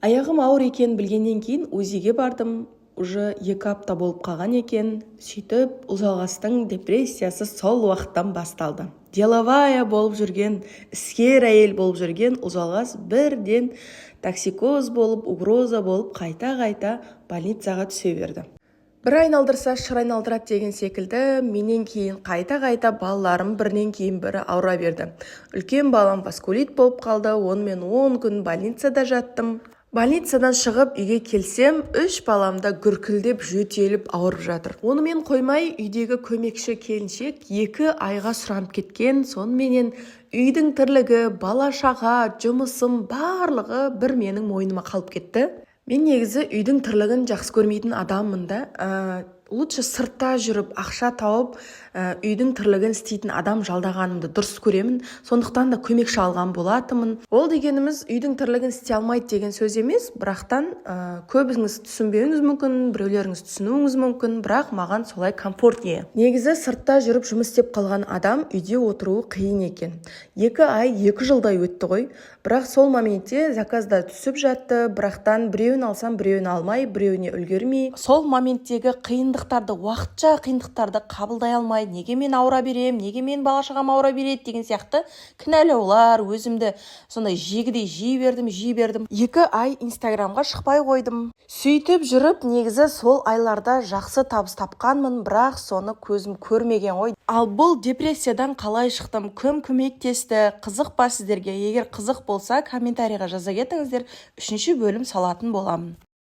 Аяғым ауыр екен білгеннен кейін УЗИге бардым. Уже 2 апта болып қалған екен. Сөйтіп, ұлжалғастың депрессиясы сол уақыттан басталды. Деловая болып жүрген, іскер әйел болып жүрген ұлжалғас бірден токсикоз болып, угроза болып, қайта-қайта больницаға түсе берді. Бір айналдырса шыр айналдырады деген секілді, менен кейін қайта-қайта балаларым бірінен кейін бірі ауыра берді. Үлкен балам васкулит болып қалды, онымен 10 күн больницада жаттым. Больницадан шығып үйге келсем, 3 баламда гүркілдеп, жөтеліп ауырып жатыр. Онымен қоймай, үйдегі көмекші келіншек 2 айға сұранып кеткен. Сонымен үйдің тірлігі, бала-шаға, жұмысым барлығы бір менің мойныма қалып кетті. Мен негізі үйдің тірлігін жақсы көрмейтін адаммын да. Лучше сыртта жүріп, ақша тауып, үйдің тірлігін істейтін адам жалдағанымды дұрыс көремін. Сондықтан да көмекші алған болатымын. Ол дегеніміз үйдің тірлігін істей алмайды деген сөз емес, бірақтан көбіңіз түсінбеуіңіз мүмкін, біреулеріңіз түсінуіңіз мүмкін, бірақ маған солай комфортнее. Негізі сыртта жүріп жұмыс істеп қалған адам үйде отыруы қиын екен. 2 ай, 2 жылдай өтті ғой. Бірақ сол моментте заказда түсіп жатты, бірақтан біреуін алсам, біреуін алмай, біреуіне үлгермей. Сол моменттегі уақытша қиындықтарды қабылдай алмай, неге мен ауыра берем, неге мен бала-шағам ауыра береді деген сияқты кінәлаулар, өзімді сондай жегідей жей бердім. 2 ай инстаграмға шықпай қойдым. Сөйтіп жүріп, негізі сол айларда жақсы табыс тапқанмын, бірақ соны көзім көрмеген ғой. Ал бұл депрессиядан қалай шықтым, кім көмектесті, қызық па сіздерге? Егер қызық болса, комментарийға жаза кетіңіздер, 3-ші бөлім салатын боламын.